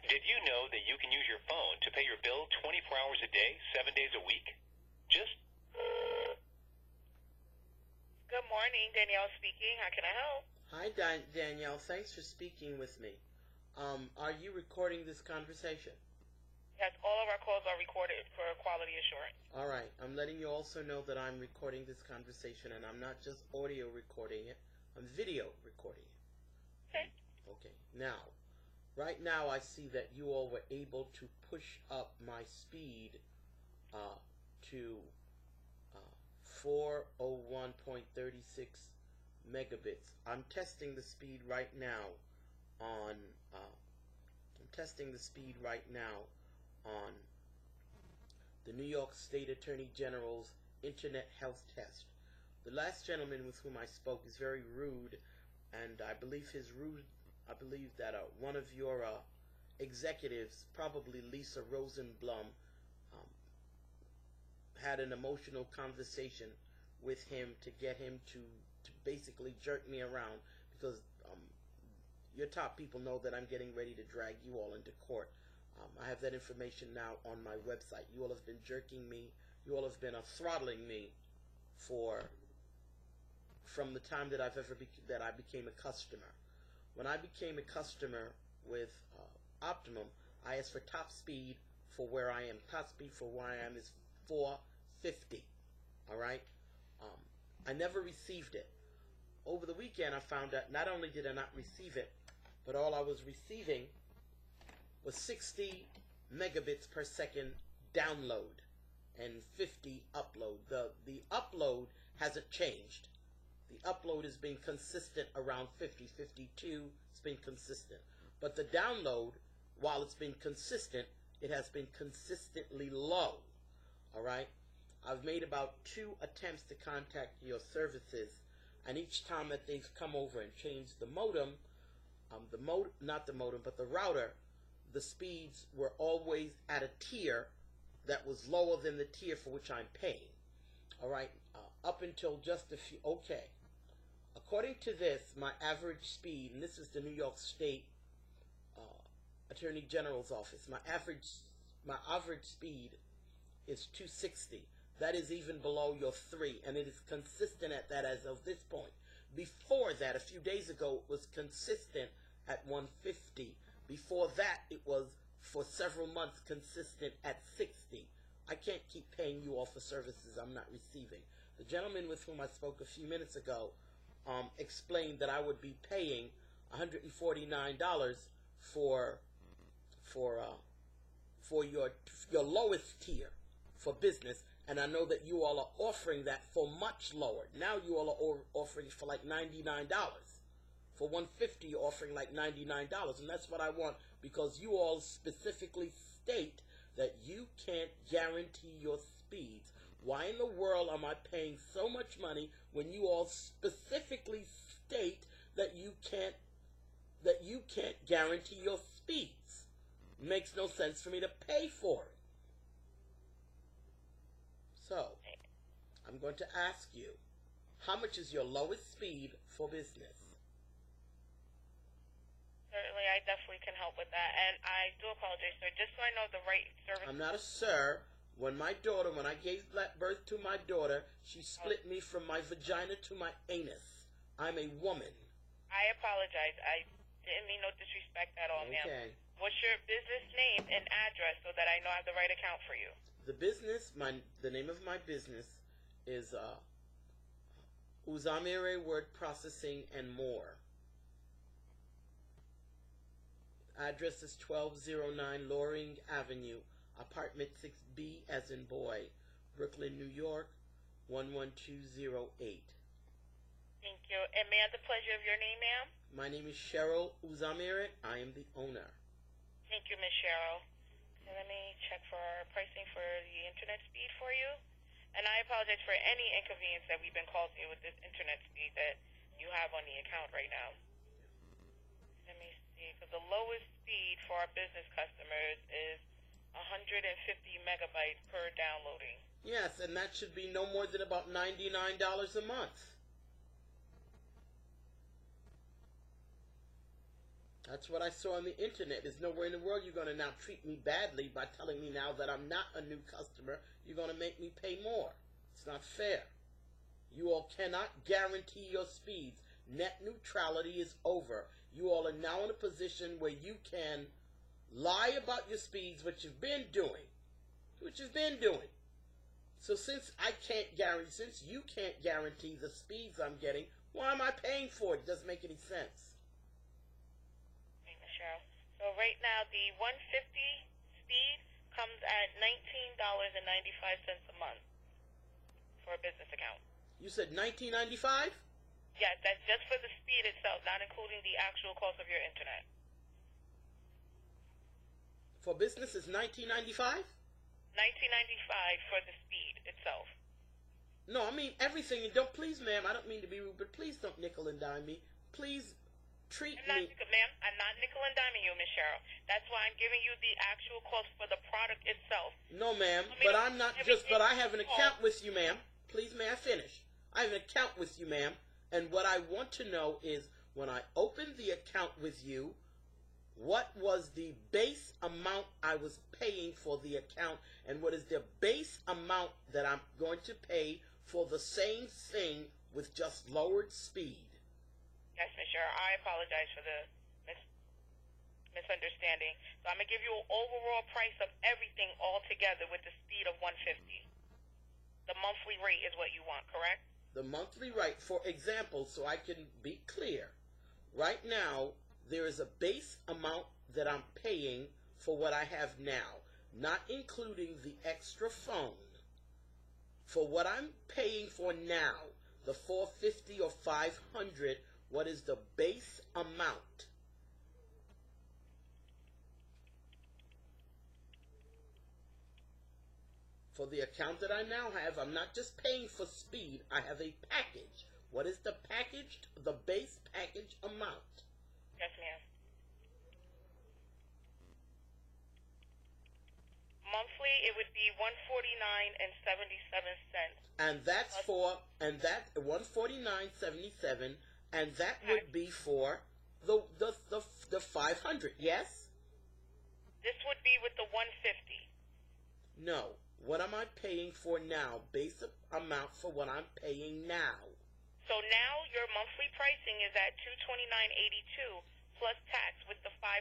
Did you know that you can use your phone to pay your bill 24 hours a day, 7 days a week? Just... Good morning, Danielle speaking. How can I help? Hi, Danielle. Thanks for speaking with me. Are you recording this conversation? Yes, all of our calls are recorded for quality assurance. All right. I'm letting you also know that I'm recording this conversation, and I'm not just audio recording it. I'm video recording it. Okay. Okay. Now, right now I see that you all were able to push up my speed to 401.36 megabits. I'm testing the speed right now on the New York State Attorney General's Internet Health Test. The last gentleman with whom I spoke is very rude, and I believe that one of your executives, probably Lisa Rosenblum, had an emotional conversation with him to get him to basically jerk me around, because your top people know that I'm getting ready to drag you all into court. I have that information now on my website. You all have been jerking me. You all have been throttling me from the time that I became a customer. When I became a customer with Optimum, I asked for top speed for where I am. Top speed for where I am is 450. All right. I never received it. Over the weekend, I found out not only did I not receive it, but all I was receiving was 60 megabits per second download and 50 upload. The upload hasn't changed. The upload has been consistent around 50, 52. It's been consistent. But the download, while it's been consistent, it has been consistently low. All right? I've made about 2 attempts to contact your services, and each time that they've come over and changed the modem, not the modem, but the router, the speeds were always at a tier that was lower than the tier for which I'm paying. All right? Up until just a few, okay. According to this, my average speed, and this is the New York State Attorney General's office, my average speed is 260. That is even below your 3, and it is consistent at that as of this point. Before that, a few days ago, it was consistent at 150. Before that, it was, for several months, consistent at 60. I can't keep paying you all for services I'm not receiving. The gentleman with whom I spoke a few minutes ago explained that I would be paying $149 for your lowest tier for business, and I know that you all are offering that for much lower. Now you all are offering for like $99. For 150, you're offering like $99, and that's what I want, because you all specifically state that you can't guarantee your speeds. Why in the world am I paying so much money when you all specifically state that you can't guarantee your speeds? It makes no sense for me to pay for it. So, I'm going to ask you, how much is your lowest speed for business? Certainly, I definitely can help with that. And I do apologize, sir, just so I know the right service. I'm not a sir. When I gave birth to my daughter, she split me from my vagina to my anus. I'm a woman. I apologize. I didn't mean no disrespect at all, ma'am. Okay. What's your business name and address so that I know I have the right account for you? The name of my business is Uzamire Word Processing and More. Address is 1209 Loring Avenue, apartment 6B as in boy, Brooklyn, New York, 11208. Thank you. And may I have the pleasure of your name, ma'am? My name is Cheryl Uzamire. I am the owner. Thank you, Miss Cheryl. So let me check for pricing for the internet speed for you. And I apologize for any inconvenience that we've been causing you with this internet speed that you have on the account right now. Let me see, because the lowest speed for our business customers is 150 megabytes per downloading. Yes, and that should be no more than about $99 a month. That's what I saw on the internet. There's nowhere in the world you're going to now treat me badly by telling me now that I'm not a new customer. You're going to make me pay more. It's not fair. You all cannot guarantee your speeds. Net neutrality is over. You all are now in a position where you can lie about your speeds, which you've been doing. So since you can't guarantee the speeds I'm getting, why am I paying for it? It doesn't make any sense. So right now, the 150 speed comes at $19.95 a month for a business account. You said $19.95? Yes, that's just for the speed itself, not including the actual cost of your internet. For business, it's $19.95? $19.95 for the speed itself. No, I mean everything. And please, ma'am, I don't mean to be rude, but please don't nickel and dime me. Please treat me. Ma'am, I'm not nickel and diming you, Miss Cheryl. That's why I'm giving you the actual cost for the product itself. No, ma'am, but I'm not but I have an account with you, ma'am. Please, may I finish? I have an account with you, ma'am. And what I want to know is, when I opened the account with you, what was the base amount I was paying for the account, and what is the base amount that I'm going to pay for the same thing with just lowered speed? Yes, Ms. Cheryl, I apologize for the misunderstanding. So I'm going to give you an overall price of everything all together with the speed of 150. The monthly rate is what you want, correct? The monthly rate, for example, so I can be clear. Right now, there is a base amount that I'm paying for what I have now, not including the extra phone. For what I'm paying for now, the $450 or $500, what is the base amount? For the account that I now have, I'm not just paying for speed, I have a package. What is the base package amount? Yes, ma'am. Monthly, it would be $149.77. And that's for, and that $149.77, and that would be for the 500, yes? This would be with the 150. No. What am I paying for now? Base amount for what I'm paying now. So now your monthly pricing is at $229.82 plus tax with the 500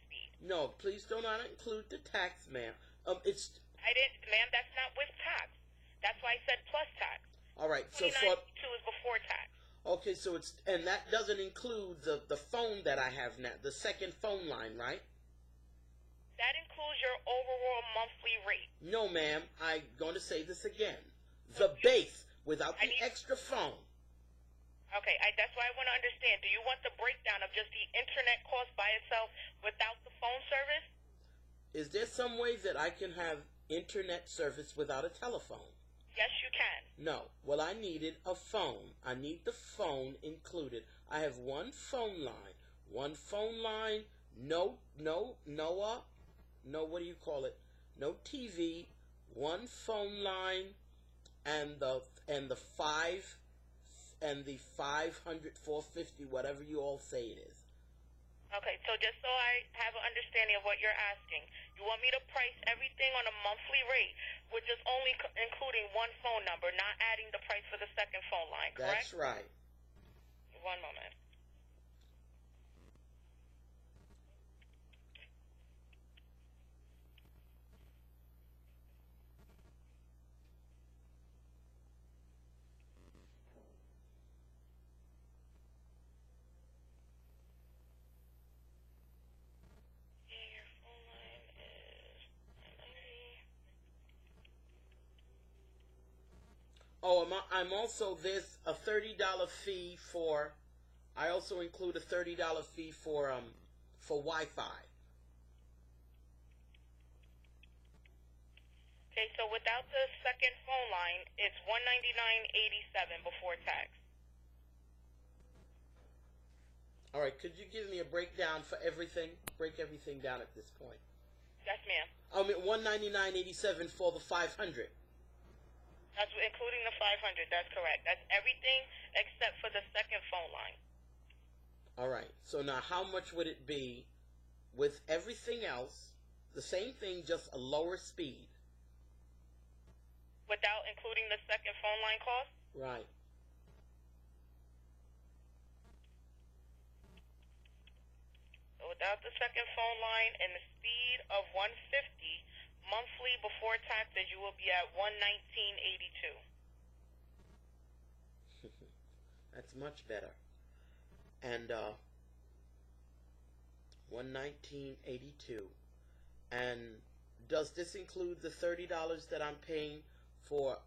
speed. No, please do not include the tax, ma'am. Ma'am, that's not with tax. That's why I said plus tax. All right, so $229.82 is before tax. Okay, so and that doesn't include the phone that I have now, the second phone line, right? That includes your overall monthly rate. No, ma'am. I'm going to say this again. The base, without the extra phone. Okay, that's why I want to understand. Do you want the breakdown of just the internet cost by itself without the phone service? Is there some way that I can have internet service without a telephone? Yes, you can. No. Well, I needed a phone. I need the phone included. I have one phone line. One phone line, no, what do you call it? No TV, one phone line, and the 500, 450, whatever you all say it is. Okay, so just so I have an understanding of what you're asking, you want me to price everything on a monthly rate, which is only including one phone number, not adding the price for the second phone line, correct? That's right. One moment. Oh, I'm also, there's a $30 fee for, I also include a $30 fee for Wi-Fi. Okay, so without the second phone line, it's $199.87 before tax. All right, could you give me a breakdown for everything? Break everything down at this point. Yes, ma'am. I mean, $199.87 for the 500. That's including the 500. That's correct. That's everything except for the second phone line. All right. So now how much would it be with everything else, the same thing, just a lower speed? Without including the second phone line cost? Right. So without the second phone line and the speed of 150, monthly before taxes, you will be at $119.82. That's much better. And $119.82. And does this include the $30 that I'm paying for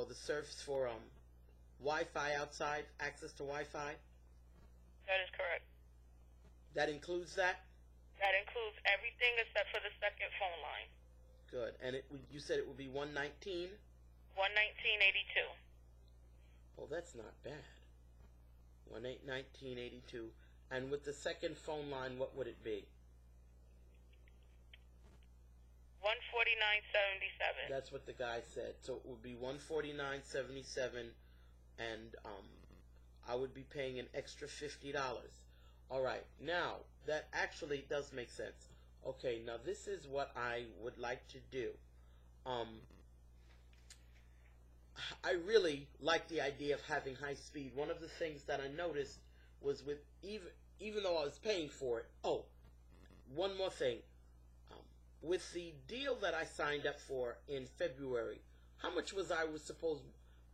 the service for Wi-Fi outside, access to Wi-Fi? That is correct. That includes that? That includes everything except for the second phone line. Good. And you said it would be $119? $119.82. Well, that's not bad. $119.82. And with the second phone line, what would it be? $149.77. That's what the guy said. So it would be $149.77, and I would be paying an extra $50. All right. Now that actually does make sense. Okay. Now this is what I would like to do. I really like the idea of having high speed. One of the things that I noticed was with even though I was paying for it. Oh, one more thing. With the deal that I signed up for in February, how much was supposed?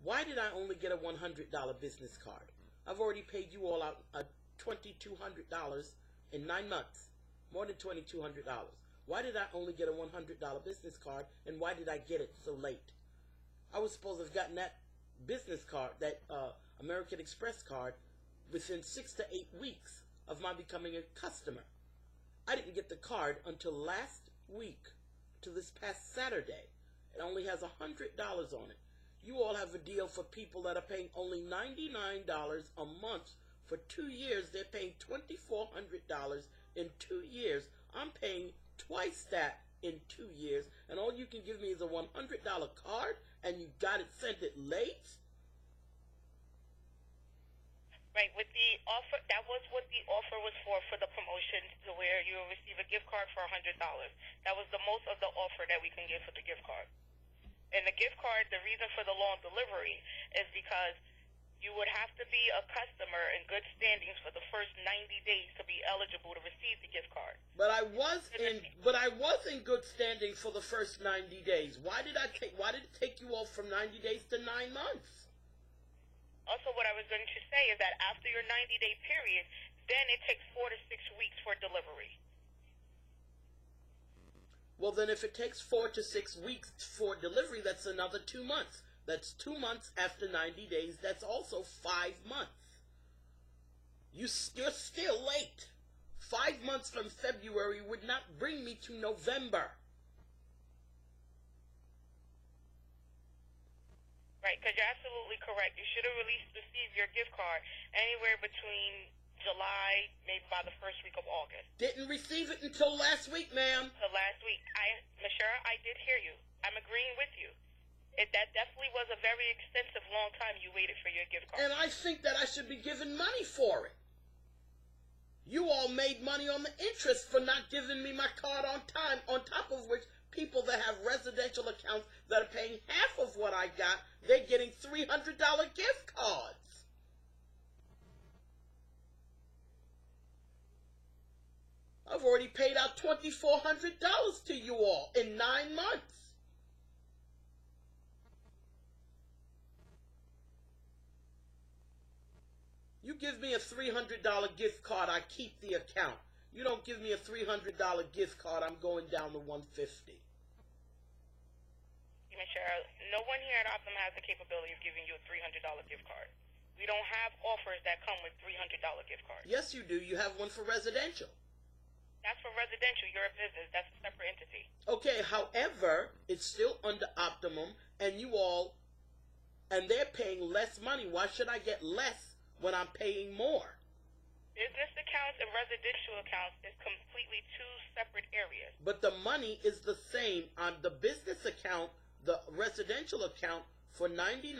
Why did I only get a $100 business card? I've already paid you all out $2,200 in 9 months, more than $2,200. Why did I only get a $100 business card, and why did I get it so late? I was supposed to have gotten that business card, that American Express card, within 6 to 8 weeks of my becoming a customer. I didn't get the card until last week, to this past Saturday. It only has $100 on it. You all have a deal for people that are paying only $99 a month for 2 years. They're paying $2,400 in 2 years. I'm paying twice that in 2 years, and all you can give me is a $100 card, and you got it sent it late? Right, with the offer, that was what the offer was for the promotion, to where you will receive a gift card for $100. That was the most of the offer that we can give for the gift card. And the gift card, the reason for the long delivery is because you would have to be a customer in good standings for the first 90 days to be eligible to receive the gift card. But I was in good standing for the first 90 days. Why did it take you all from 90 days to 9 months? Also, what I was going to say is that after your 90-day period, then it takes 4 to 6 weeks for delivery. Well, then if it takes 4 to 6 weeks for delivery, that's another 2 months. That's 2 months after 90 days. That's also 5 months. You're still late. 5 months from February would not bring me to November. Right, because you're absolutely correct. You should have received your gift card anywhere between July, maybe by the first week of August. Didn't receive it until last week, ma'am. So last week. Ms. Shara, I did hear you. I'm agreeing with you. That definitely was a very extensive, long time you waited for your gift card. And I think that I should be given money for it. You all made money on the interest for not giving me my card on time, on top of which people that have residential accounts that are paying half of what I got, they're getting $300 gift cards. I've already paid out $2,400 to you all in 9 months. You give me a $300 gift card, I keep the account. You don't give me a $300 gift card, I'm going down to $150. Ms. Shara, no one here at Optimum has the capability of giving you a $300 gift card. We don't have offers that come with $300 gift cards. Yes, you do. You have one for residential. That's for residential. You're a business. That's a separate entity. Okay, however, it's still under Optimum, and they're paying less money. Why should I get less when I'm paying more? Business accounts and residential accounts is completely two separate areas. But the money is the same. On the business account, the residential account, for $99,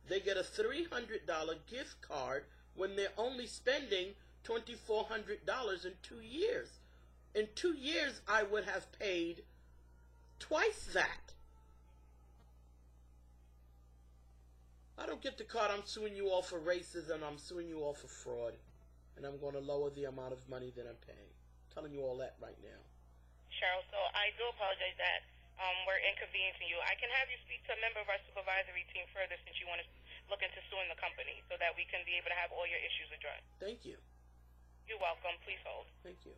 they get a $300 gift card when they're only spending $2,400 in 2 years. In 2 years, I would have paid twice that. I don't get the card, I'm suing you all for racism, I'm suing you all for fraud, and I'm going to lower the amount of money that I'm paying. I'm telling you all that right now. Cheryl, so I do apologize that we're inconveniencing you. I can have you speak to a member of our supervisory team further since you want to look into suing the company so that we can be able to have all your issues addressed. Thank you. You're welcome. Please hold. Thank you.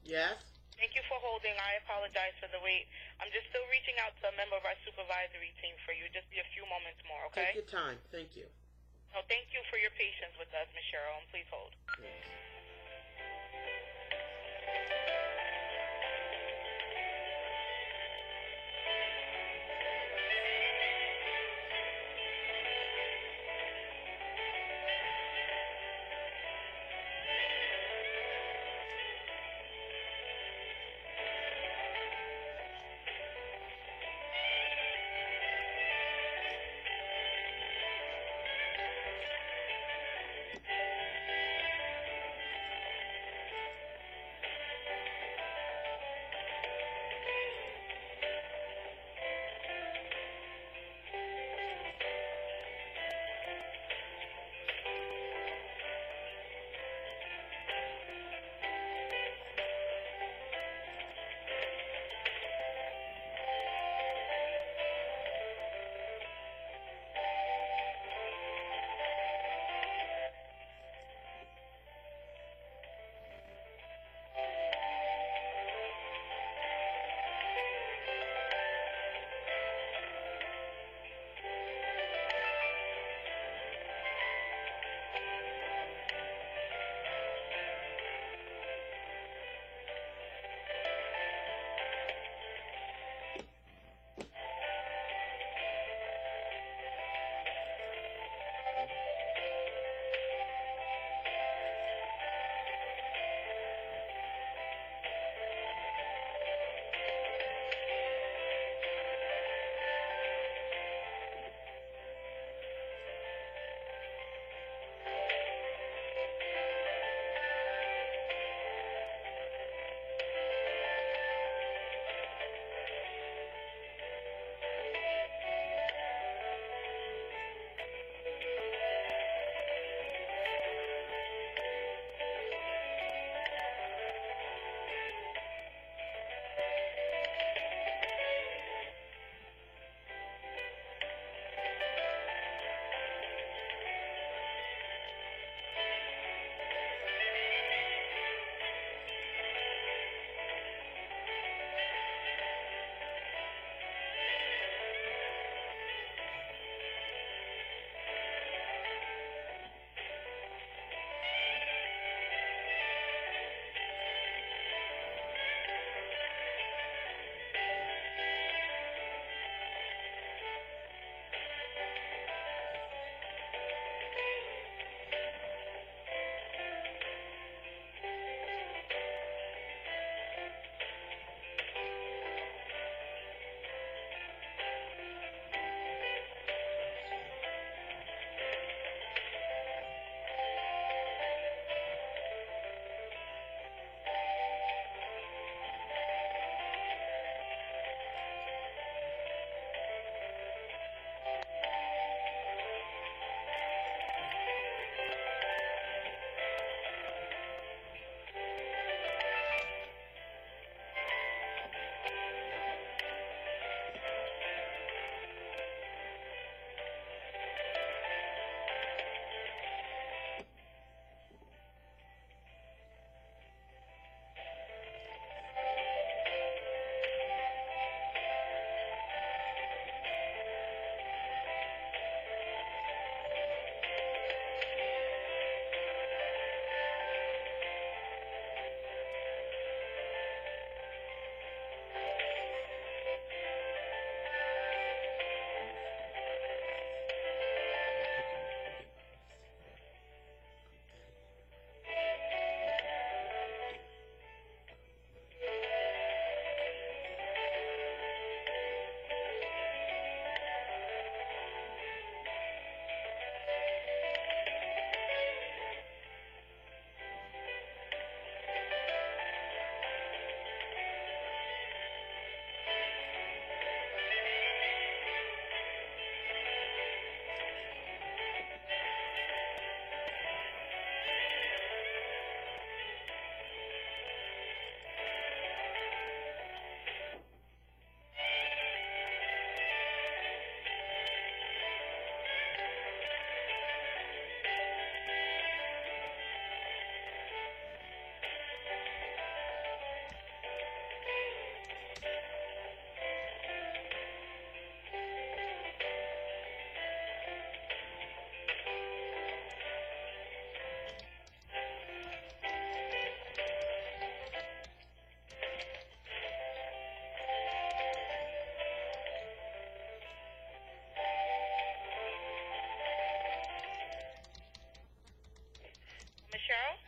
Yes? Thank you for holding. I apologize for the wait. I'm just still reaching out to a member of our supervisory team for you. Just be a few moments more, okay? Take your time. Thank you. No, thank you for your patience with us, Ms. Cheryl, and please hold.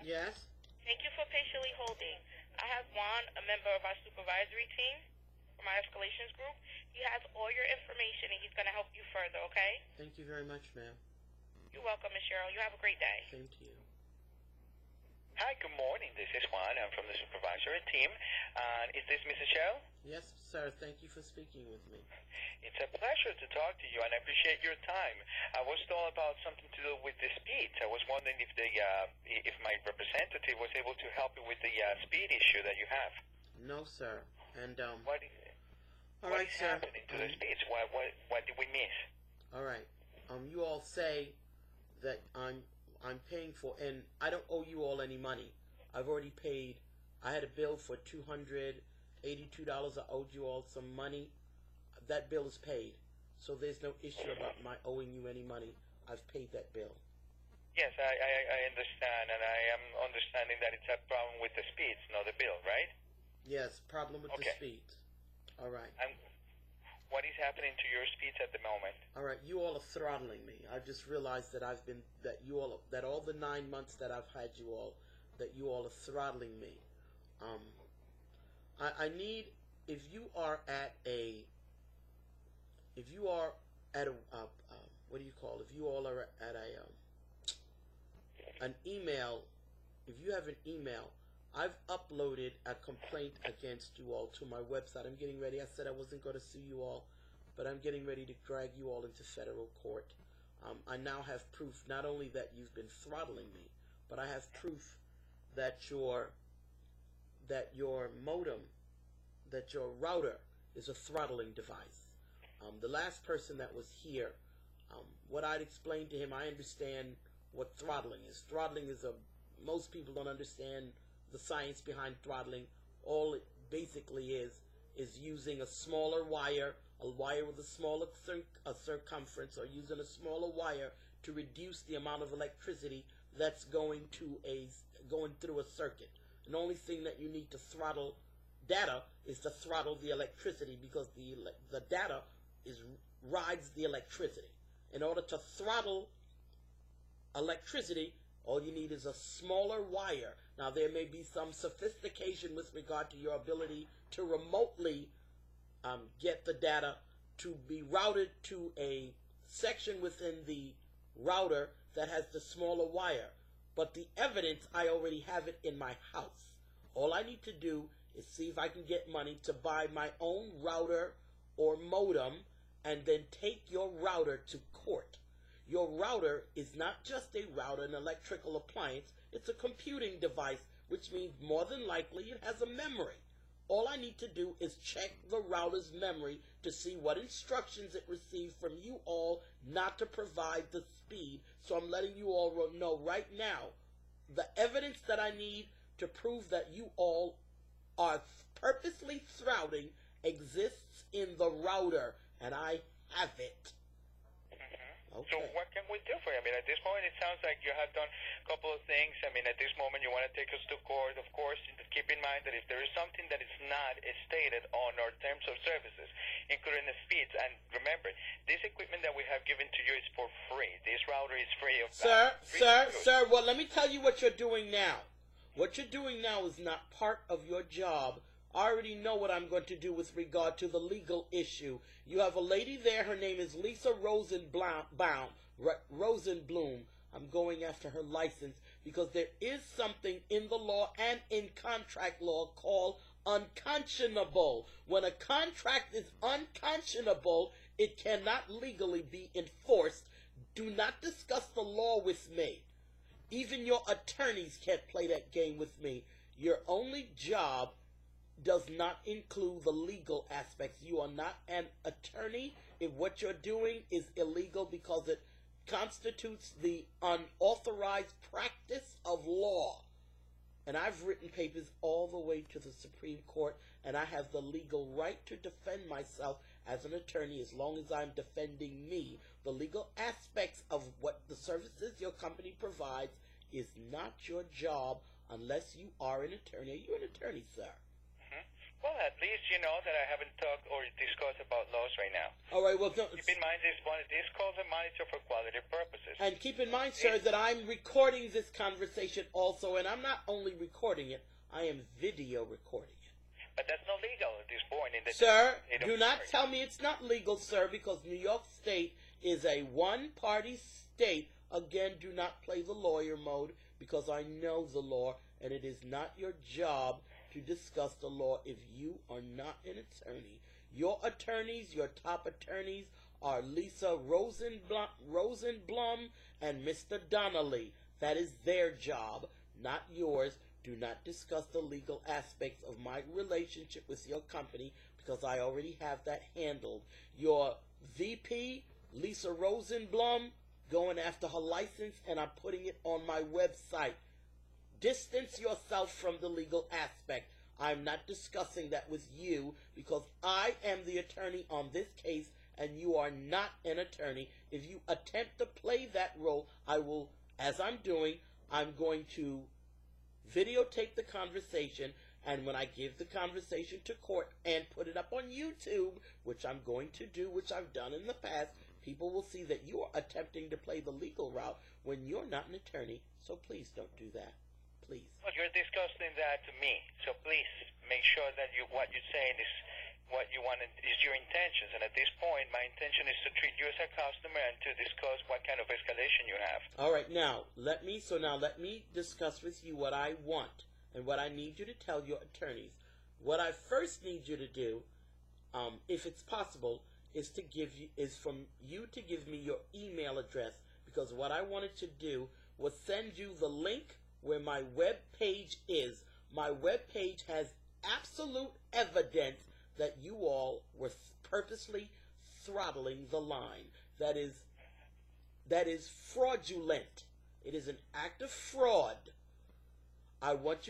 Yes? Thank you for patiently holding. I have Juan, a member of our supervisory team from our escalations group. He has all your information, and he's going to help you further, okay? Thank you very much, ma'am. You're welcome, Ms. Cheryl. You have a great day. Same to you. Hi, good morning. This is Juan. I'm from the supervisory team. Is this Mrs. Cheryl? Yes, sir. Thank you for speaking with me. It's a pleasure to talk to you, and I appreciate your time. I was told about something to do with the speeds. I was wondering if if my representative was able to help you with the speed issue that you have. No, sir. And What is sir. happening to the speeds? What did we miss? All right. You all say that I'm paying for, and I don't owe you all any money. I've already paid. I had a bill for $282. I owed you all some money. That bill is paid, so there's no issue about my owing you any money. I've paid that bill. Yes, I understand, and I am understanding that it's a problem with the speeds, not the bill, right? Yes, problem with Okay. the speeds. All right. What is happening to your speeds at the moment? All right, you all are throttling me. I've just realized that that all the 9 months that I've had you all, that you all are throttling me. I need, if you are at a what do you call, if you all are at an email, if you have an email, I've uploaded a complaint against you all to my website. I'm getting ready. I said I wasn't going to sue you all, but I'm getting ready to drag you all into federal court. I now have proof not only that you've been throttling me, but I have proof that your modem, that your router is a throttling device. The last person that was here, what I'd explained to him, I understand what throttling is. Throttling is most people don't understand the science behind throttling. All it basically is using a smaller wire, a wire with a smaller circumference, or using a smaller wire to reduce the amount of electricity that's going through a circuit. And the only thing that you need to throttle data is to throttle the electricity, because the data rides the electricity. In order to throttle electricity, all you need is a smaller wire. Now, there may be some sophistication with regard to your ability to remotely get the data to be routed to a section within the router that has the smaller wire. But the evidence, I already have it in my house. All I need to do is see if I can get money to buy my own router or modem, and then take your router to court. Your router is not just a router, an electrical appliance. It's a computing device, which means more than likely it has a memory. All I need to do is check the router's memory to see what instructions it received from you all not to provide the speed. So I'm letting you all know right now, the evidence that I need to prove that you all are purposely throttling exists in the router, and I have it. Okay. So what can we do for you? I mean, at this moment, it sounds like you have done a couple of things. I mean, at this moment, you want to take us to court. Of course, keep in mind that if there is something that is not stated on our terms of services, including the speeds, and remember, this equipment that we have given to you is for free. This router is free of Sir, well, let me tell you what you're doing now. What you're doing now is not part of your job. I already know what I'm going to do with regard to the legal issue. You have a lady there. Her name is Lisa Rosenblum. I'm going after her license because there is something in the law and in contract law called unconscionable. When a contract is unconscionable, it cannot legally be enforced. Do not discuss the law with me. Even your attorneys can't play that game with me. Your only job does not include the legal aspects. You are not an attorney if what you're doing is illegal, because it constitutes the unauthorized practice of law. And I've written papers all the way to the Supreme Court, and I have the legal right to defend myself as an attorney as long as I'm defending me. The legal aspects of what the services your company provides is not your job unless you are an attorney. Are you an attorney, sir? Well, at least you know that I haven't talked or discussed about laws right now. All right, well, Keep in mind this calls are monitored for quality purposes. and keep in mind, sir, that I'm recording this conversation also, and I'm not only recording it, I am video recording it. But that's not legal at this point. Sir, do not tell me it's not legal, sir, because New York State is a one-party state. Again, do not play the lawyer mode, because I know the law, and it is not your job to discuss the law if you are not an attorney. Your attorneys, your top attorneys, are Lisa Rosenblum and Mr. Donnelly. That is their job, not yours. Do not discuss the legal aspects of my relationship with your company, because I already have that handled. Your VP, Lisa Rosenblum, going after her license, and I'm putting it on my website. Distance yourself from the legal aspect. I'm not discussing that with you, because I am the attorney on this case, and you are not an attorney. If you attempt to play that role, I will, as I'm doing, I'm going to videotape the conversation, and when I give the conversation to court and put it up on YouTube, which I'm going to do, which I've done in the past, people will see that you are attempting to play the legal route when you're not an attorney. So please don't do that. Please. Well, you're discussing that to me, so please make sure that what you're saying is what you want is your intentions. And at this point, my intention is to treat you as a customer and to discuss what kind of escalation you have. All right, now let me discuss with you what I want and what I need you to tell your attorneys. What I first need you to do, if it's possible, is to give me your email address, because what I wanted to do was send you the link where my web page is. My web page has absolute evidence that you all were purposely throttling the line. That is fraudulent. It is an act of fraud. I don't want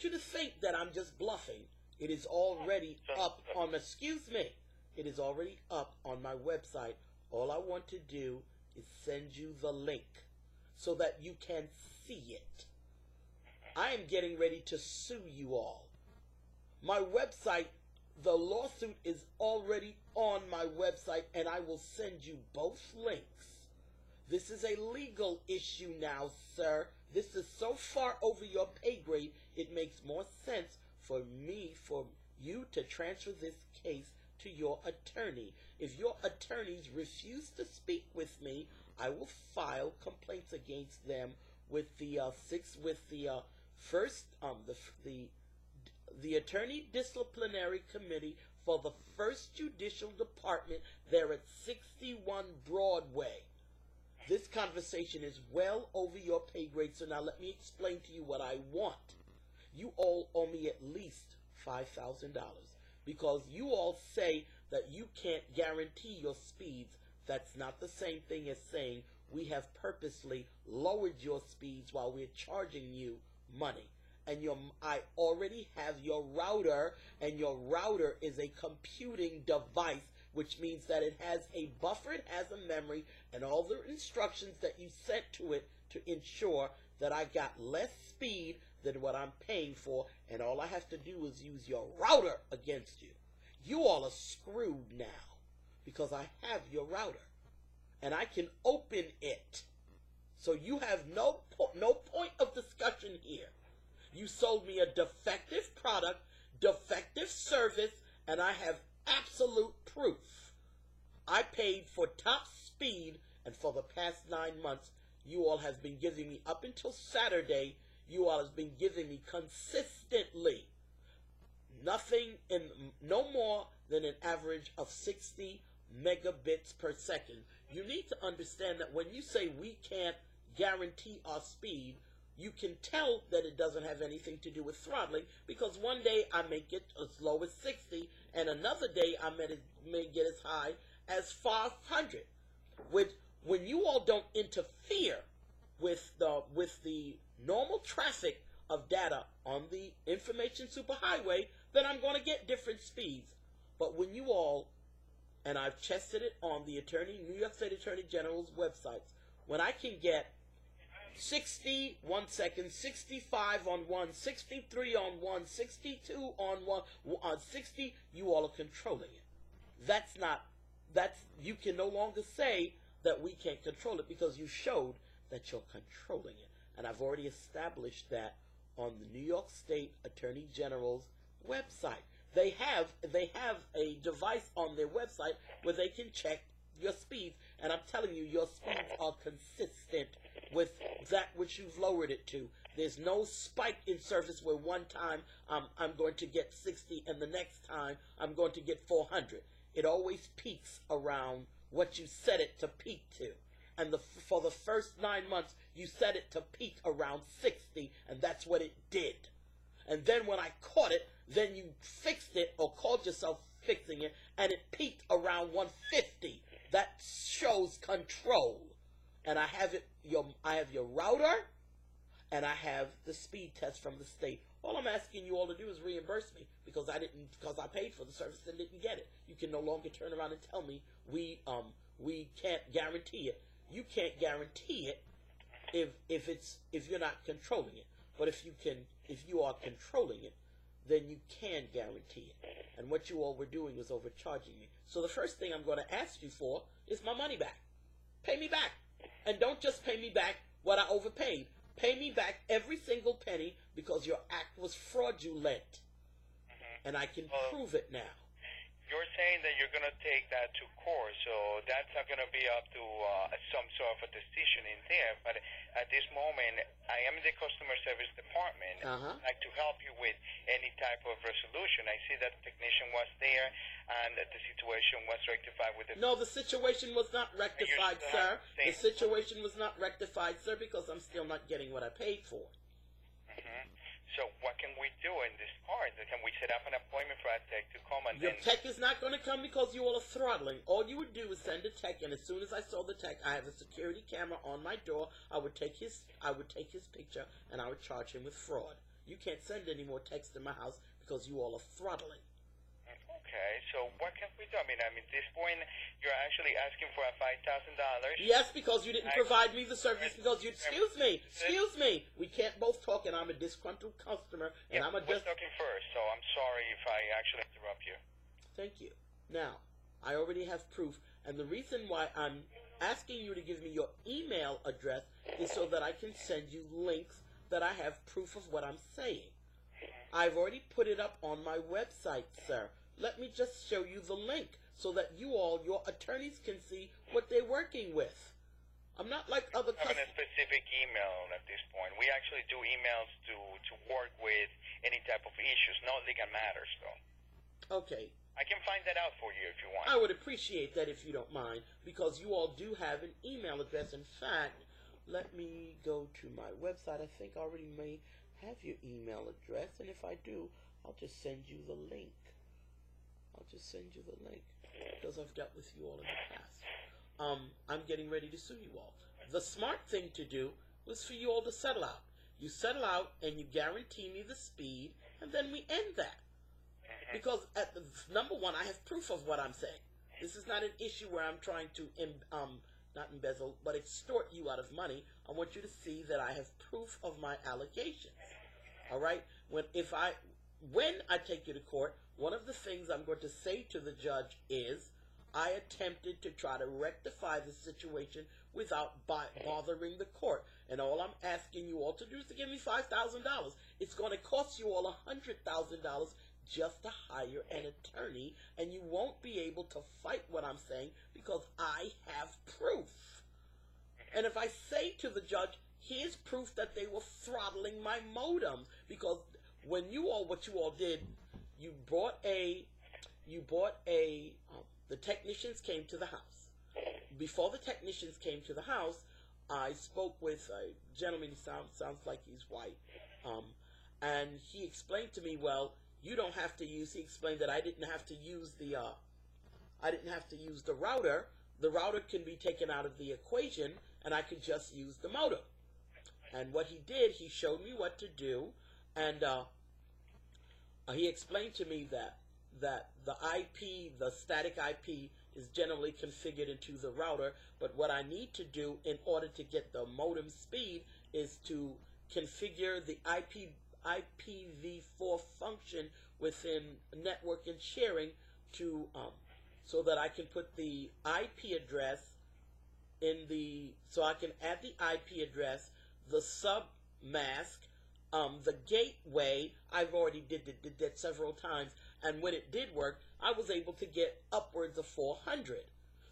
you to think that I'm just bluffing. It is already up on, it is already up on my website. All I want to do is send you the link so that you can see it. I am getting ready to sue you all. My website, the lawsuit is already on my website, and I will send you both links. This is a legal issue now, sir. This is so far over your pay grade, it makes more sense for you to transfer this case to your attorney. If your attorneys refuse to speak with me, I will file complaints against them with the Attorney Disciplinary Committee for the First Judicial Department there at 61 Broadway. This conversation is well over your pay grade, so now let me explain to you what I want. You all owe me at least $5,000, because you all say that you can't guarantee your speeds. That's not the same thing as saying we have purposely lowered your speeds while we're charging you money. And I already have your router, and your router is a computing device, which means that it has a buffer, it has a memory, and all the instructions that you sent to it to ensure that I got less speed than what I'm paying for, and all I have to do is use your router against you. You all are screwed now, because I have your router, and I can open it. So you have no point of discussion here. You sold me a defective product, defective service, and I have absolute proof. I paid for top speed, and for the past 9 months, you all have been giving me, up until Saturday, you all have been giving me consistently no more than an average of 60 megabits per second. You need to understand that when you say we can't guarantee our speed, you can tell that it doesn't have anything to do with throttling, because one day I may get as low as 60, and another day I may get as high as 500. When you all don't interfere with the normal traffic of data on the information superhighway, then I'm going to get different speeds. But when you all, and I've tested it on the New York State Attorney General's websites, when I can get 60, 1 second, 65 on 1, 63 on 1, 62 on 1, 60, you all are controlling it. You can no longer say that we can't control it because you showed that you're controlling it. And I've already established that on the New York State Attorney General's website. They have a device on their website where they can check your speeds, and I'm telling you, your speeds are consistent with that which you've lowered it to. There's no spike in service where one time I'm going to get 60 and the next time I'm going to get 400. It always peaks around what you set it to peak to. And for the first 9 months, you set it to peak around 60, and that's what it did. And then when I caught it, then you fixed it or called yourself fixing it, and it peaked around 150. That shows control. And I have your router, and I have the speed test from the state. All I'm asking you all to do is reimburse me because I paid for the service and didn't get it. You can no longer turn around and tell me we can't guarantee it. You can't guarantee it if you're not controlling it. But if you are controlling it, then you can guarantee it. And what you all were doing was overcharging me. So the first thing I'm going to ask you for is my money back. Pay me back. And don't just pay me back what I overpaid. Pay me back every single penny because your act was fraudulent. And I can prove it now. You're saying that you're going to take that to court, so that's not going to be up to some sort of a decision in there. But at this moment, I am in the customer service department. I'd like to help you with any type of resolution. I see that the technician was there and that the situation was rectified with the... No, the situation was not rectified, sir. The situation was not rectified, sir, because I'm still not getting what I paid for. So what can we do in this part? Can we set up an appointment for a tech to come and Your tech is not going to come because you all are throttling. All you would do is send a tech, and as soon as I saw the tech, I have a security camera on my door. I would take his picture, and I would charge him with fraud. You can't send any more techs to my house because you all are throttling. Okay, so what can we do? I mean, at this point, you're actually asking for a $5,000. Yes, because you didn't provide me the service. Because you, excuse me. We can't both talk, and I'm a disgruntled customer, and I'm a talking first, so I'm sorry if I actually interrupt you. Thank you. Now, I already have proof, and the reason why I'm asking you to give me your email address is so that I can send you links that I have proof of what I'm saying. I've already put it up on my website, sir. Let me just show you the link so that you all, your attorneys, can see what they're working with. I'm not like other customers. A specific email at this point. We actually do emails to work with any type of issues, not legal matters, though. Okay. I can find that out for you if you want. I would appreciate that if you don't mind, because you all do have an email address. In fact, let me go to my website. I think I already may have your email address, and if I do, I'll just send you the link. Because I've dealt with you all in the past. I'm getting ready to sue you all. The smart thing to do was for you all to settle out. You settle out and you guarantee me the speed, and then we end that. Because at the number one, I have proof of what I'm saying. This is not an issue where I'm trying to not embezzle, but extort you out of money. I want you to see that I have proof of my allegations. All right? When I take you to court, one of the things I'm going to say to the judge is, I attempted to try to rectify the situation without bothering the court. And all I'm asking you all to do is to give me $5,000. It's going to cost you all $100,000 just to hire an attorney, and you won't be able to fight what I'm saying because I have proof. And if I say to the judge, here's proof that they were throttling my modems, because what you all did, the technicians came to the house. Before the technicians came to the house, I spoke with a gentleman. He sounds like he's white, and he explained to me, well, you don't have to use. He explained that I didn't have to use the router. The router can be taken out of the equation, and I could just use the modem. And what he did, he showed me what to do, and he explained to me that the IP, the static IP, is generally configured into the router, but what I need to do in order to get the modem speed is to configure the IPv4 function within network and sharing to so that I can put the IP address in the, so I can add the IP address, the submask, the gateway. I've already did that several times, and when it did work, I was able to get upwards of 400.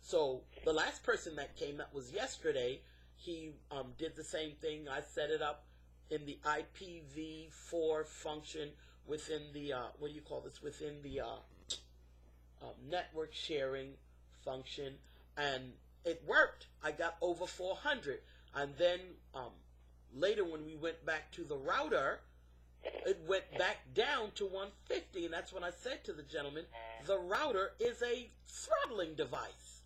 So the last person that came, that was yesterday, he did the same thing. I set it up in the IPv4 function within the, what do you call this, within the network sharing function, and it worked. I got over 400. And then later when we went back to the router, it went back down to 150, and that's when I said to the gentleman, the router is a throttling device.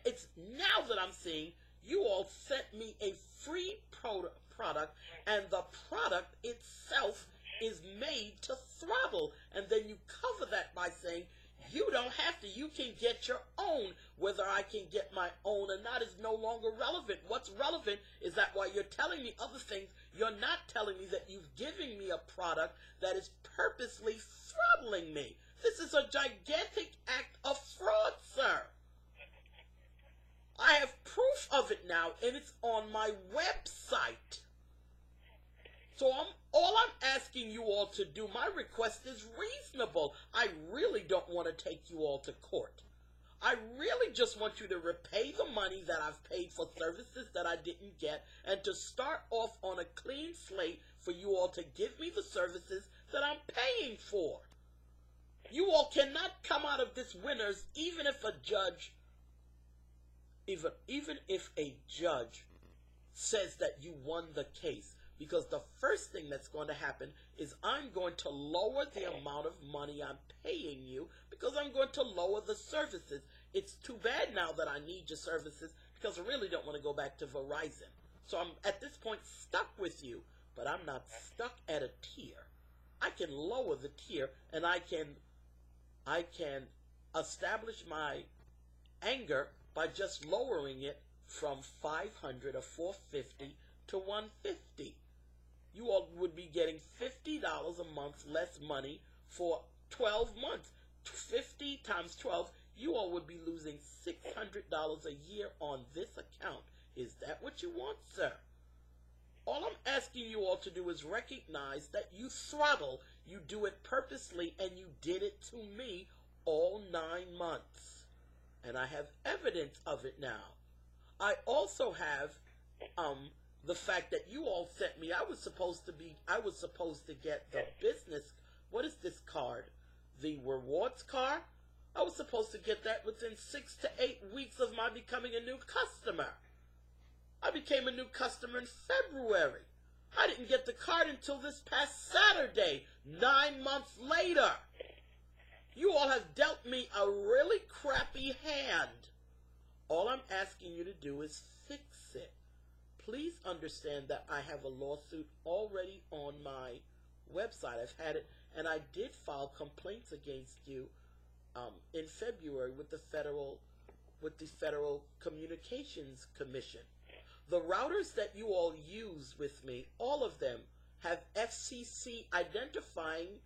It's now that I'm seeing you all sent me a free product, and the product itself is made to throttle, and then you cover that by saying you don't have to, you can get your own. Whether I can get my own or not is no longer relevant. What's relevant is that while you're telling me other things, you're not telling me that you've given me a product that is purposely throttling me. This is a gigantic act of fraud, sir. I have proof of it now, and it's on my website. So all I'm asking you all to do, my request is reasonable. I really don't want to take you all to court. I really just want you to repay the money that I've paid for services that I didn't get, and to start off on a clean slate for you all to give me the services that I'm paying for. You all cannot come out of this winners, even if a judge says that you won the case. Because the first thing that's going to happen is I'm going to lower the amount of money I'm paying you, because I'm going to lower the services. It's too bad now that I need your services, because I really don't want to go back to Verizon. So I'm at this point stuck with you, but I'm not stuck at a tier. I can lower the tier, and I can establish my anger by just lowering it from 500 or 450 to 150. You all would be getting $50 a month less money for 12 months. 50 times 12, you all would be losing $600 a year on this account. Is that what you want, sir? All I'm asking you all to do is recognize that you throttle. You do it purposely, and you did it to me all 9 months. And I have evidence of it now. I also have the fact that you all sent me, I was supposed to get the business, what is this card? The rewards card? I was supposed to get that within 6 to 8 weeks of my becoming a new customer. I became a new customer in February. I didn't get the card until this past Saturday, 9 months later. You all have dealt me a really crappy hand. All I'm asking you to do is fix it. Please understand that I have a lawsuit already on my website. I've had it, and I did file complaints against you in February with the Federal Communications Commission. The routers that you all use with me, all of them have FCC identifying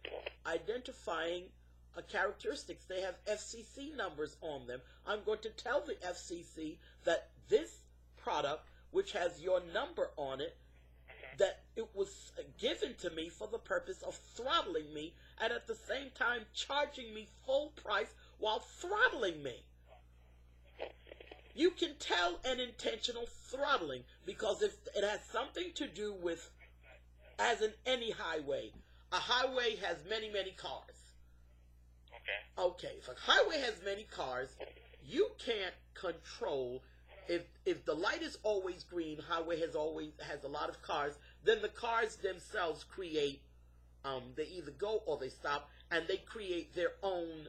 characteristics. They have FCC numbers on them. I'm going to tell the FCC that this product, which has your number on it, that it was given to me for the purpose of throttling me, and at the same time charging me full price while throttling me. You can tell an intentional throttling, because if it has something to do with, as in any highway, a highway has many, many cars. Okay, if a highway has many cars, you can't control. If the light is always green, highway has a lot of cars, then the cars themselves create, they either go or they stop, and they create their own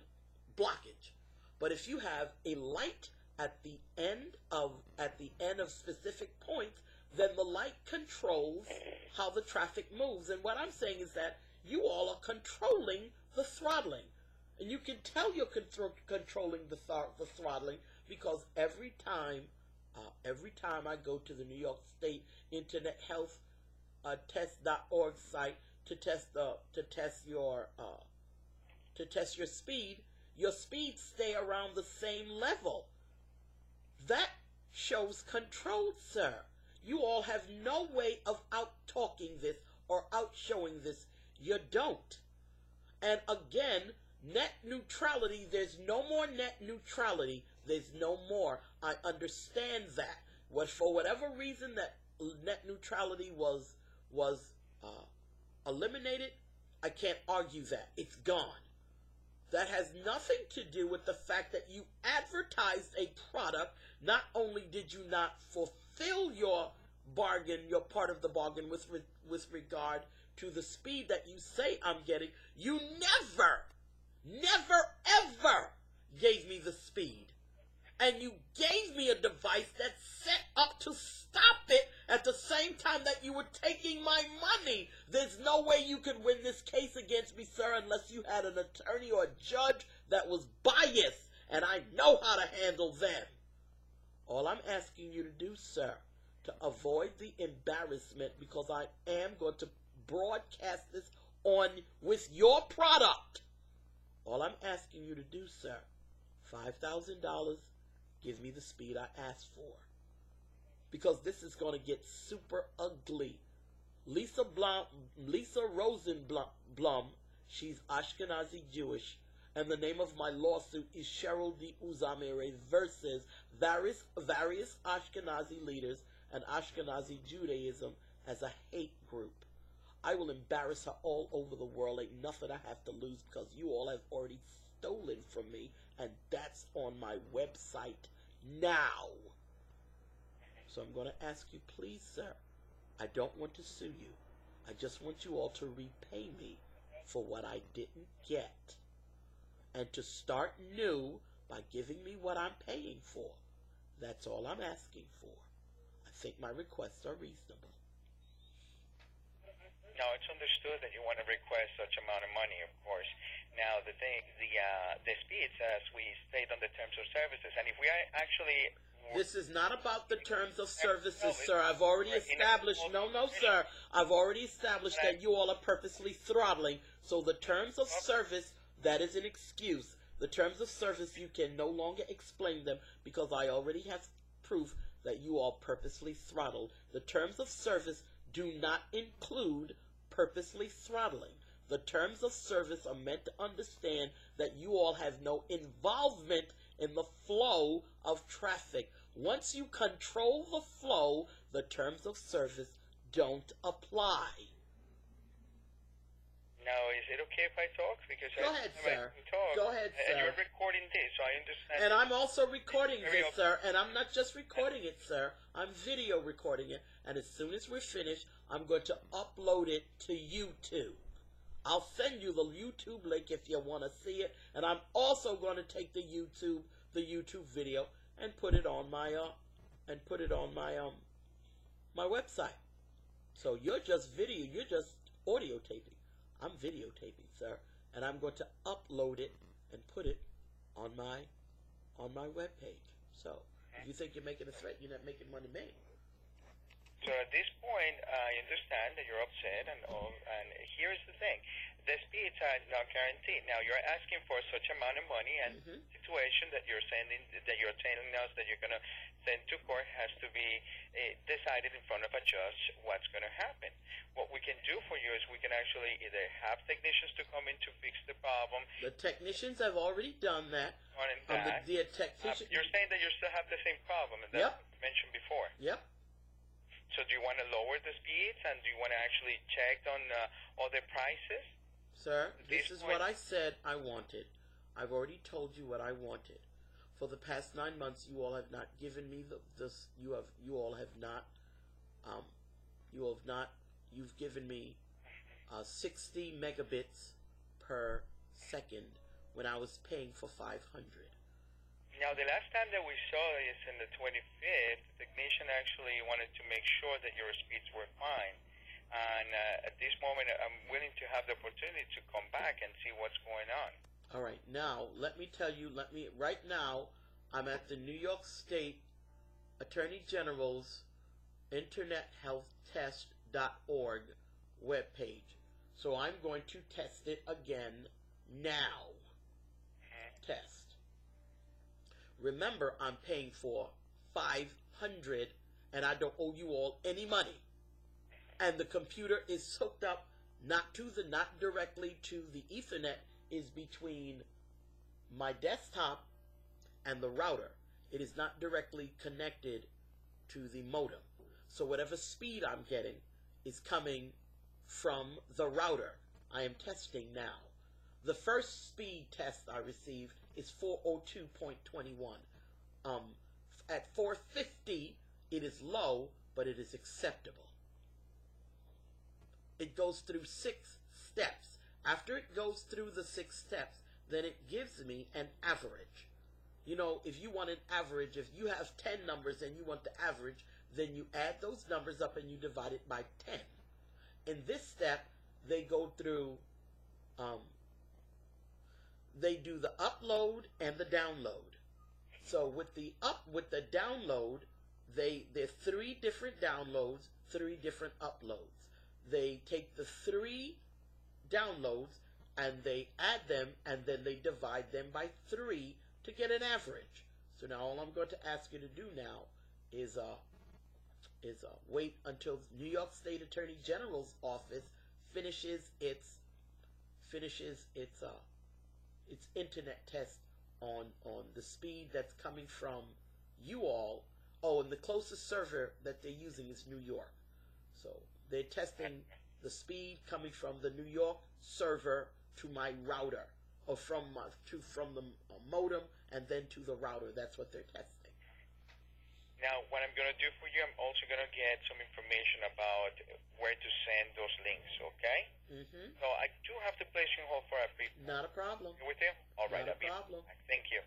blockage. But if you have a light at the end of specific points, then the light controls how the traffic moves. And what I'm saying is that you all are controlling the throttling. And you can tell you're controlling the throttling because every time I go to the New York State Internet Health Test.org site to test your speeds stay around the same level. That shows control, sir. You all have no way of out-talking this or out-showing this. You don't. And again, net neutrality, there's no more net neutrality. There's no more. I understand that. For whatever reason that net neutrality was eliminated, I can't argue that. It's gone. That has nothing to do with the fact that you advertised a product. Not only did you not fulfill your bargain, your part of the bargain with regard to the speed that you say I'm getting, you never, ever gave me the speed. And you gave me a device that's set up to stop it at the same time that you were taking my money. There's no way you could win this case against me, sir, unless you had an attorney or a judge that was biased, and I know how to handle them. All I'm asking you to do, sir, to avoid the embarrassment, because I am going to broadcast this on with your product. All I'm asking you to do, sir, $5,000, give me the speed I asked for. Because this is going to get super ugly. Lisa Rosenblum, she's Ashkenazi Jewish, and the name of my lawsuit is Cheryl D. Uzamere versus various Ashkenazi leaders and Ashkenazi Judaism as a hate group. I will embarrass her all over the world. Ain't nothing I have to lose because you all have already stolen from me, and that's on my website now. So I'm going to ask you, please, sir, I don't want to sue you. I just want you all to repay me for what I didn't get, and to start new by giving me what I'm paying for. That's all I'm asking for. I think my requests are reasonable. Now, it's understood that you want to request such amount of money, of course. Now, the speeds, as we state on the terms of services, and if we actually... This is not about the terms of services, sir. I've already established... No, sir. I've already established that you all are purposely throttling. So the terms of service, that is an excuse. The terms of service, you can no longer explain them because I already have proof that you all purposely throttled. The terms of service do not include purposely throttling. The terms of service are meant to understand that you all have no involvement in the flow of traffic. Once you control the flow, the terms of service don't apply. Now, is it okay if I talk? Because Go ahead, sir. Go ahead, sir. And you're recording this, so I understand. And I'm also recording this, sir. And I'm not just recording it, sir. I'm video recording it. And as soon as we're finished, I'm going to upload it to YouTube. I'll send you the YouTube link if you want to see it. And I'm also going to take the YouTube video and put it on my my website. So you're just audio taping. I'm videotaping, sir, and I'm going to upload it and put it on my webpage. So if you think you're making a threat, you're not making money made. So at this point, I understand that you're upset and all, and here's the thing. The speeds are not guaranteed. Now, you're asking for such amount of money, and situation that you're telling us that you're going to send to court has to be decided in front of a judge what's going to happen. What we can do for you is we can actually either have technicians to come in to fix the problem. The technicians have already done that. You're saying that you still have the same problem that you mentioned before. Yep. So do you want to lower the speeds, and do you want to actually check on other prices? Sir, this is what I said I wanted. I've already told you what I wanted. For the past 9 months, you all have not given me you've given me 60 megabits per second when I was paying for 500. Now, the last time that we saw is in the 25th, the technician actually wanted to make sure that your speeds were fine. And at this moment, I'm willing to have the opportunity to come back and see what's going on. All right, now let me tell you. Right now, I'm at the New York State Attorney General's InternetHealthTest.org webpage. So I'm going to test it again now. Test. Remember, I'm paying for $500, and I don't owe you all any money. And the computer is hooked up not directly to the Ethernet, is between my desktop and the router. It is not directly connected to the modem. So whatever speed I'm getting is coming from the router. I am testing now. The first speed test I received is 402.21. At 450, it is low, but it is acceptable. It goes through 6 steps. After it goes through the 6 steps, then it gives me an average. You know, if you want an average, if you have 10 numbers and you want the average, then you add those numbers up and you divide it by 10. In this step, they go through, they do the upload and the download. So with the download, there are 3 different downloads, 3 different uploads. They take the 3 downloads and they add them, and then they divide them by 3 to get an average. So now all I'm going to ask you to do now is wait until New York State Attorney General's office finishes its internet test on the speed that's coming from you all. Oh, and the closest server that they're using is New York. So they're testing the speed coming from the New York server to my router, or from the modem and then to the router. That's what they're testing. Now, what I'm going to do for you, I'm also going to get some information about where to send those links, okay? Mm-hmm. So I do have to place you on hold for a brief. Not a problem. You with you? All right, Not a problem. Thank you.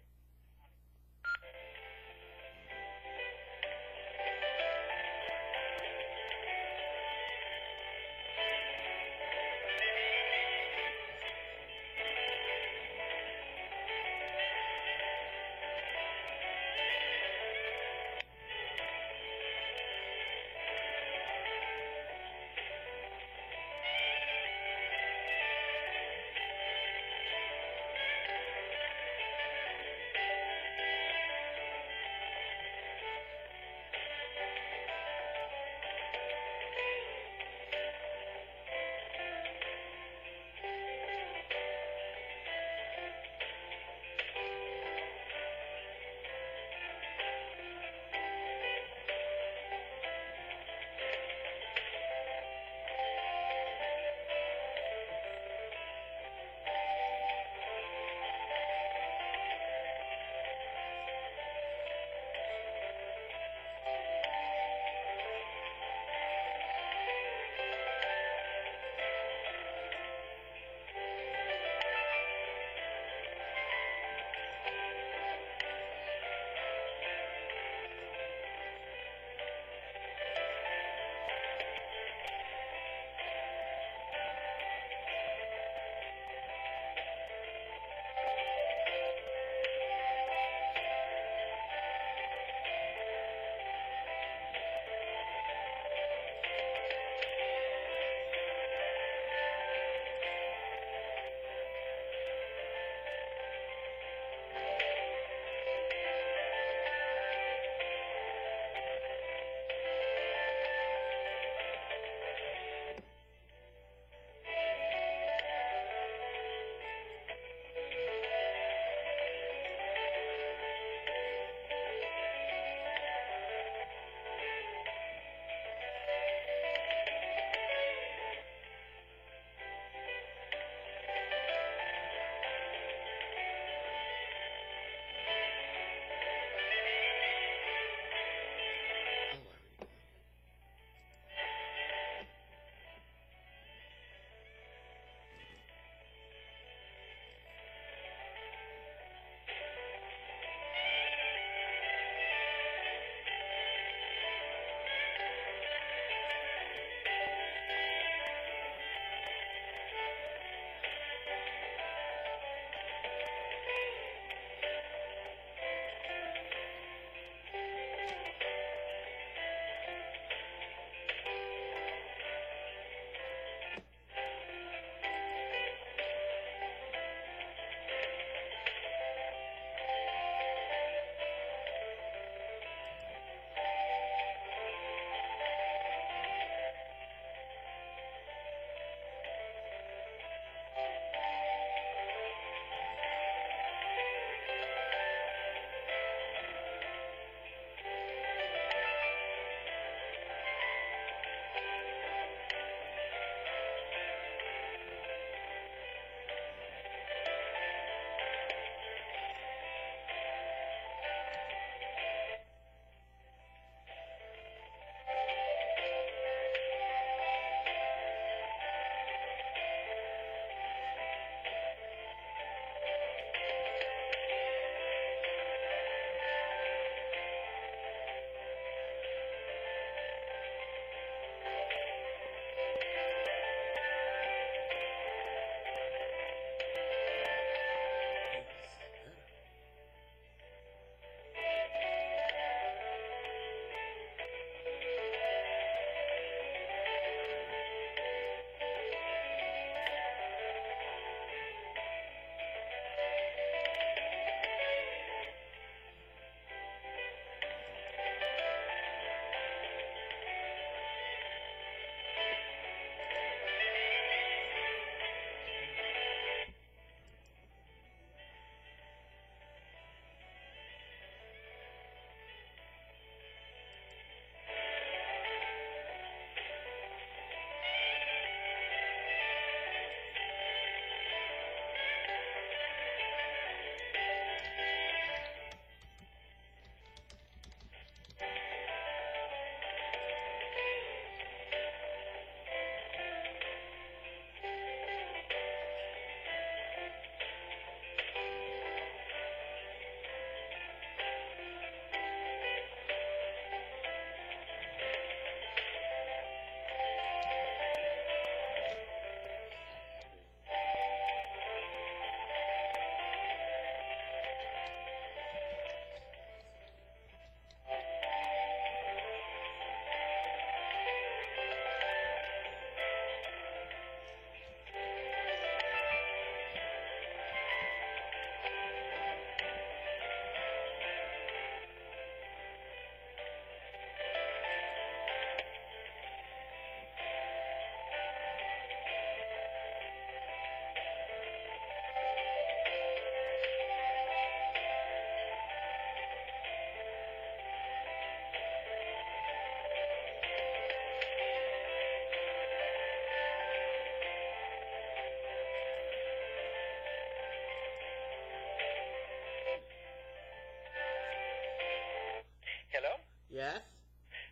Yes?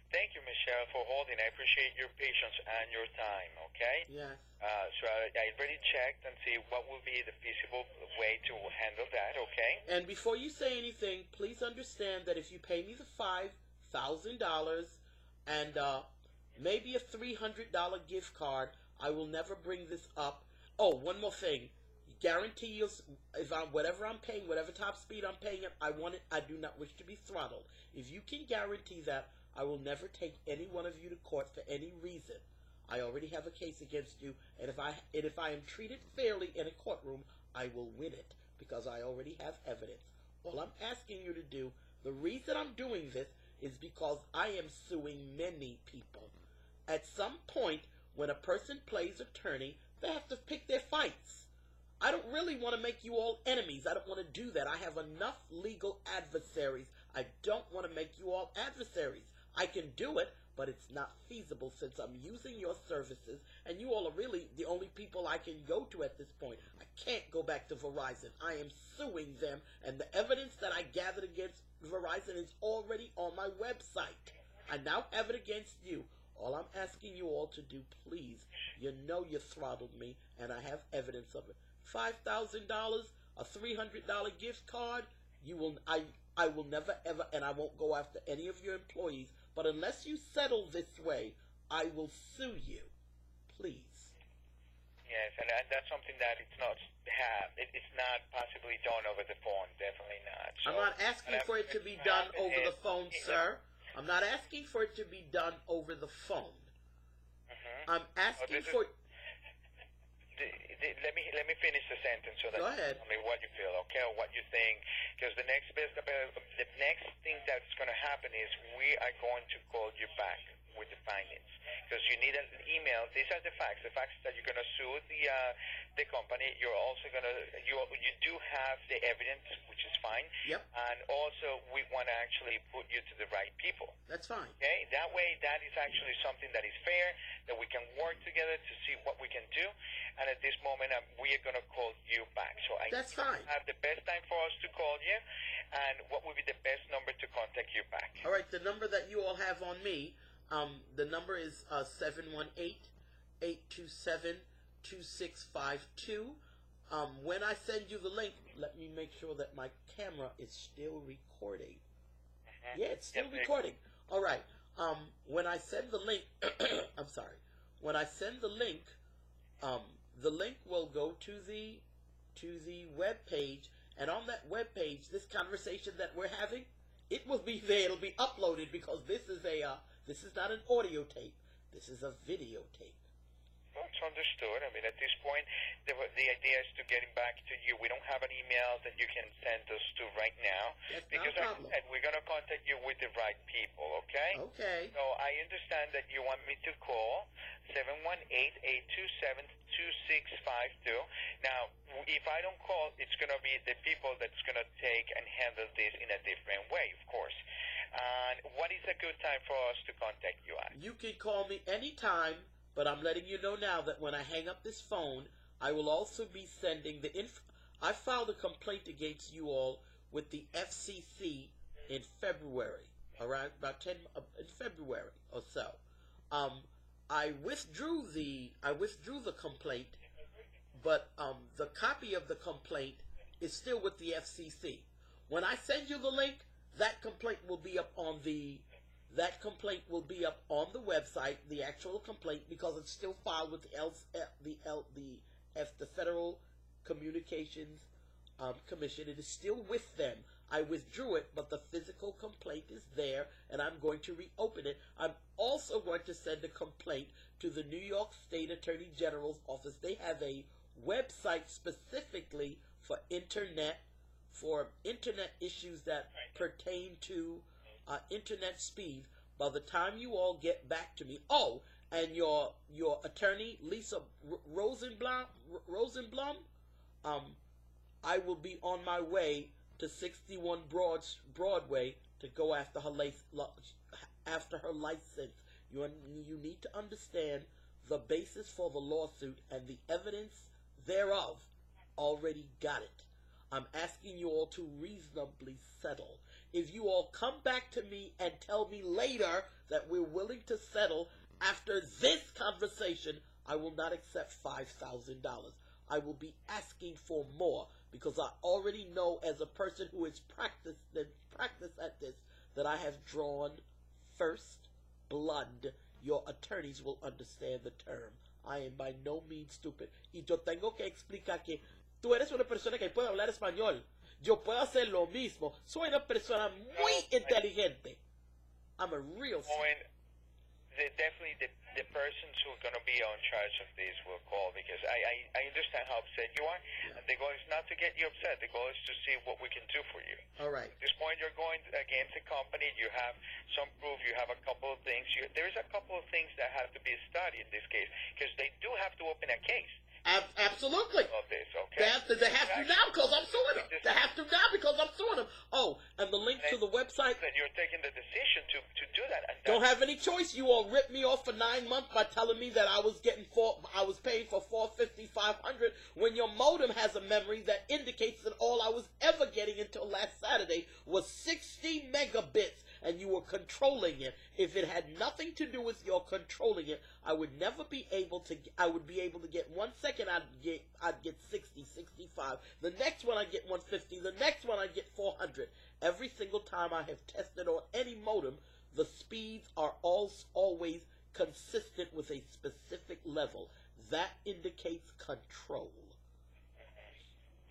Thank you, Michelle, for holding. I appreciate your patience and your time, okay? Yes. So I already checked and see what will be the feasible way to handle that, okay? And before you say anything, please understand that if you pay me the $5,000 and maybe a $300 gift card, I will never bring this up. Oh, one more thing. Guarantee you, if whatever I'm paying, whatever top speed I'm paying it, I want it. I do not wish to be throttled. If you can guarantee that, I will never take any one of you to court for any reason. I already have a case against you, and if I am treated fairly in a courtroom, I will win it because I already have evidence. All I'm asking you to do, the reason I'm doing this is because I am suing many people. At some point, when a person plays attorney, they have to pick their fights. I don't really want to make you all enemies. I don't want to do that. I have enough legal adversaries. I don't want to make you all adversaries. I can do it, but it's not feasible since I'm using your services, and you all are really the only people I can go to at this point. I can't go back to Verizon. I am suing them, and the evidence that I gathered against Verizon is already on my website. I now have it against you. All I'm asking you all to do, please, you know you throttled me, and I have evidence of it. $5,000, a $300 gift card, I will never ever, and I won't go after any of your employees, but unless you settle this way, I will sue you. Please. Yes, and that's something that it's not possibly done over the phone. Definitely not. So, I'm not asking for it to be done over the phone, sir. I'm not asking for it to be done over the phone. I'm asking for. Let me finish the sentence so that Go ahead. tell me what you feel, okay, or what you think. Because the next thing that's going to happen is we are going to call you back with the findings. Because you need an email. These are the facts. The facts that you're going to sue the company. You're also going to you do have the evidence, which is fine. Yep. And also we want to actually put you to the right people. That's fine. Okay. That way, that is actually something that is fair. That we can work together to see what we can do. And at this moment, we are going to call you back. So that's fine. Have the best time for us to call you, and what would be the best number to contact you back? All right. The number that you all have on me. The number is 718-827-2652. When I send you the link, let me make sure that my camera is still recording. Yeah, it's still recording. All right. When I send the link, I'm sorry. When I send the link will go to the web page, and on that web page, this conversation that we're having, it will be there. It'll be uploaded because this is not an audio tape. This is a videotape. Well, it's understood. I mean, at this point, the idea is to getting back to you. We don't have an email that you can send us to right now. That's because, not a problem. like I said, we're going to contact you with the right people, okay? Okay. So I understand that you want me to call 718-827-2652. Now, if I don't call, it's going to be the people that's going to take and handle this in a different way, of course. And what is a good time for us to contact you at? You can call me anytime, but I'm letting you know now that when I hang up this phone, I will also be sending the I filed a complaint against you all with the FCC in February, around about in February or so. I withdrew the complaint, but the copy of the complaint is still with the FCC. When I send you the link, that complaint will be up on the website, the actual complaint, because it's still filed with the Federal Communications Commission. It is still with them. I withdrew it, but the physical complaint is there, and I'm going to reopen it. I'm also going to send a complaint to the New York State Attorney General's office. They have a website specifically for internet issues that pertain to internet speed. By the time you all get back to me, and your attorney Lisa Rosenblum, I will be on my way to 61 Broadway to go after her license. You need to understand the basis for the lawsuit and the evidence thereof. Already got it. I'm asking you all to reasonably settle. if you all come back to me and tell me later that we're willing to settle after this conversation, I will not accept $5,000. I will be asking for more because I already know as a person who has practiced at this that I have drawn first blood. Your attorneys will understand the term. I am by no means stupid. Y yo tengo que explicar que tú eres una persona que puede hablar español. Yo puedo hacer lo mismo. Soy una persona muy inteligente. I'm a real definitely the persons who are going to be on charge of this will call, because I understand how upset you are. Yeah. And the goal is not to get you upset. The goal is to see what we can do for you. All right. At this point, you're going against the company. You have some proof. You have a couple of things. There is a couple of things that have to be studied in this case, because they do have to open a case. Absolutely. Of this, okay? They have to now because I'm suing them. They have to now because I'm suing them. Oh, and the link to the website. That you're taking the decision to do that. And don't have any choice. You all ripped me off for 9 months by telling me that I was paying for $450, $500 when your modem has a memory that indicates that all I was ever getting until last Saturday was 60 megabits. And you were controlling it. If it had nothing to do with your controlling it, I would never be able to. I would be able to get 1 second. I'd get 60, 65. The next one I'd get 150. The next one I'd get 400. Every single time I have tested on any modem, the speeds are always consistent with a specific level. That indicates control.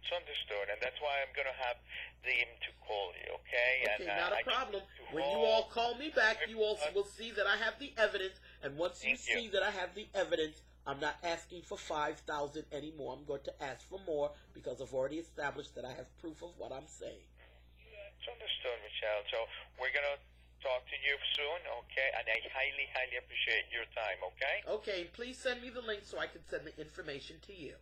It's understood, and that's why I'm going to have them to call you, okay? Okay, not a problem. When you all call me back, you all will see that I have the evidence, and once you see that I have the evidence, I'm not asking for $5,000 anymore. I'm going to ask for more because I've already established that I have proof of what I'm saying. It's understood, Michelle. So we're going to talk to you soon, okay? And I highly, highly appreciate your time, okay? Okay, please send me the link so I can send the information to you.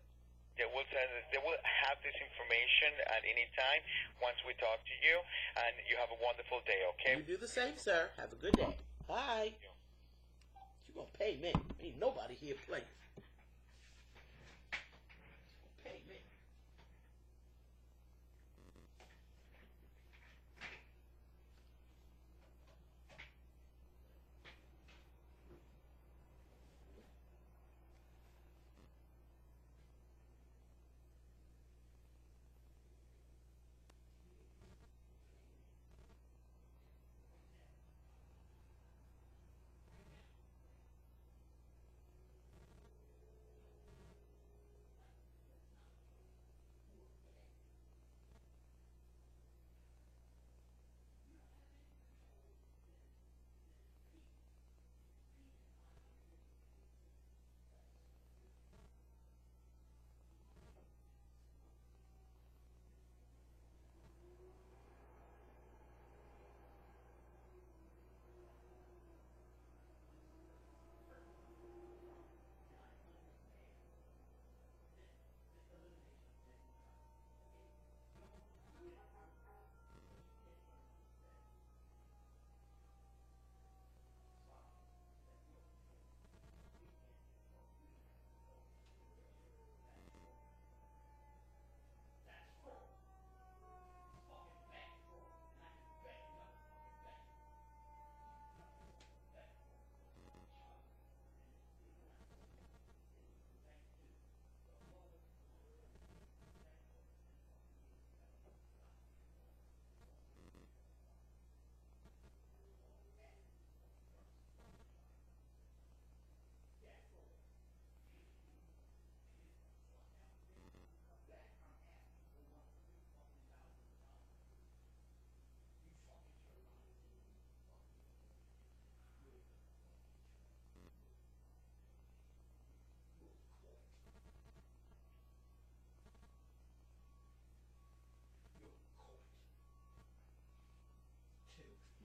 They will have this information at any time once we talk to you, and you have a wonderful day, okay? You do the same, sir. Have a good day. Bye. You're going to pay me. Ain't nobody here playing. Pay me.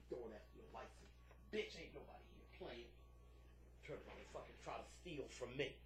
Going after your license. Bitch, ain't nobody here playing. Trying to fucking try to steal from me.